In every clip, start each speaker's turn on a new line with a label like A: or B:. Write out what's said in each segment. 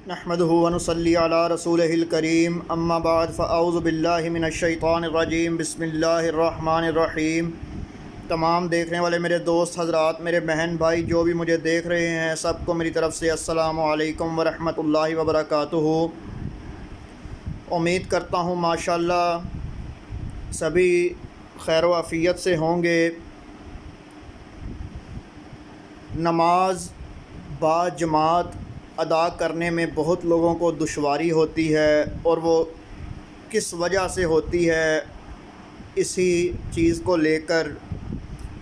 A: نحمده ونصلي على رسوله الكريم اما بعد فاعوذ باللہ من الشیطان الرجیم بسم اللہ الرحمن الرحیم۔ تمام دیکھنے والے میرے دوست حضرات، میرے بہن بھائی جو بھی مجھے دیکھ رہے ہیں، سب کو میری طرف سے السلام علیکم ورحمۃ اللہ وبرکاتہ۔ امید کرتا ہوں ماشاءاللہ سبھی خیر و عافیت سے ہوں گے۔ نماز با جماعت ادا کرنے میں بہت لوگوں کو دشواری ہوتی ہے، اور وہ کس وجہ سے ہوتی ہے اسی چیز کو لے کر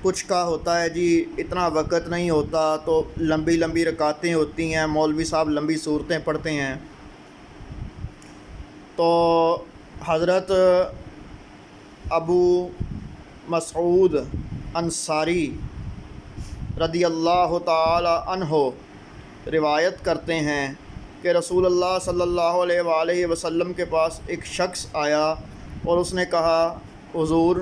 A: کچھ کا ہوتا ہے جی اتنا وقت نہیں ہوتا تو لمبی لمبی رکعتیں ہوتی ہیں، مولوی صاحب لمبی صورتیں پڑھتے ہیں۔ تو حضرت ابو مسعود انصاری رضی اللہ تعالی عنہ روایت کرتے ہیں کہ رسول اللہ صلی اللہ علیہ وآلہ وسلم کے پاس ایک شخص آیا اور اس نے کہا، حضور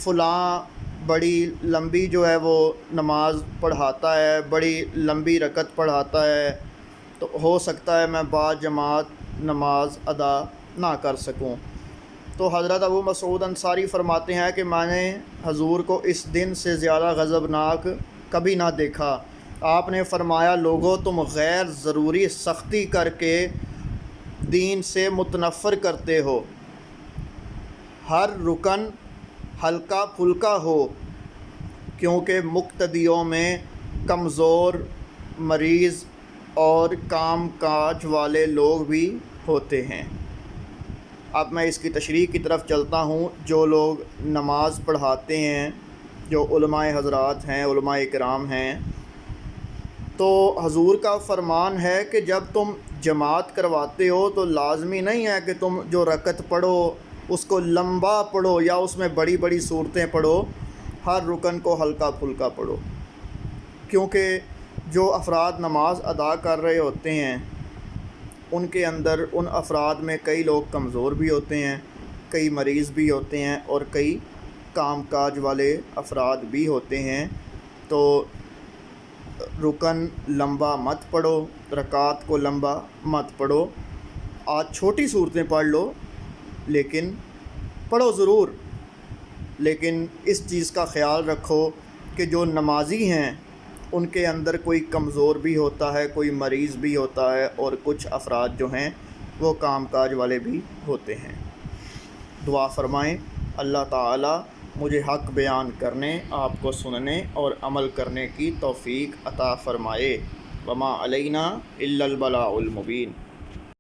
A: فلاں بڑی لمبی جو ہے وہ نماز پڑھاتا ہے، بڑی لمبی رکعت پڑھاتا ہے، تو ہو سکتا ہے میں با جماعت نماز ادا نہ کر سکوں۔ تو حضرت ابو مسعود انصاری فرماتے ہیں کہ میں نے حضور کو اس دن سے زیادہ غضبناک کبھی نہ دیکھا۔ آپ نے فرمایا، لوگوں تم غیر ضروری سختی کر کے دین سے متنفر کرتے ہو، ہر رکن ہلکا پھلکا ہو، کیونکہ مقتدیوں میں کمزور، مریض اور کام کاج والے لوگ بھی ہوتے ہیں۔ اب میں اس کی تشریح کی طرف چلتا ہوں۔ جو لوگ نماز پڑھاتے ہیں، جو علماء حضرات ہیں، علماء کرام ہیں، تو حضور کا فرمان ہے کہ جب تم جماعت کرواتے ہو تو لازمی نہیں ہے کہ تم جو رکعت پڑھو اس کو لمبا پڑھو یا اس میں بڑی بڑی صورتیں پڑھو، ہر رکن کو ہلکا پھلکا پڑھو، کیونکہ جو افراد نماز ادا کر رہے ہوتے ہیں ان کے اندر ان افراد میں کئی لوگ کمزور بھی ہوتے ہیں، کئی مریض بھی ہوتے ہیں، اور کئی کام کاج والے افراد بھی ہوتے ہیں۔ تو رکن لمبا مت پڑھو، رکعت کو لمبا مت پڑھو، آج چھوٹی صورتیں پڑھ لو لیکن پڑھو ضرور، لیکن اس چیز کا خیال رکھو کہ جو نمازی ہیں ان کے اندر کوئی کمزور بھی ہوتا ہے، کوئی مریض بھی ہوتا ہے، اور کچھ افراد جو ہیں وہ کام کاج والے بھی ہوتے ہیں۔ دعا فرمائیں، اللہ تعالی مجھے حق بیان کرنے، آپ کو سننے اور عمل کرنے کی توفیق عطا فرمائے۔ وما علینا الا البلاغ المبین۔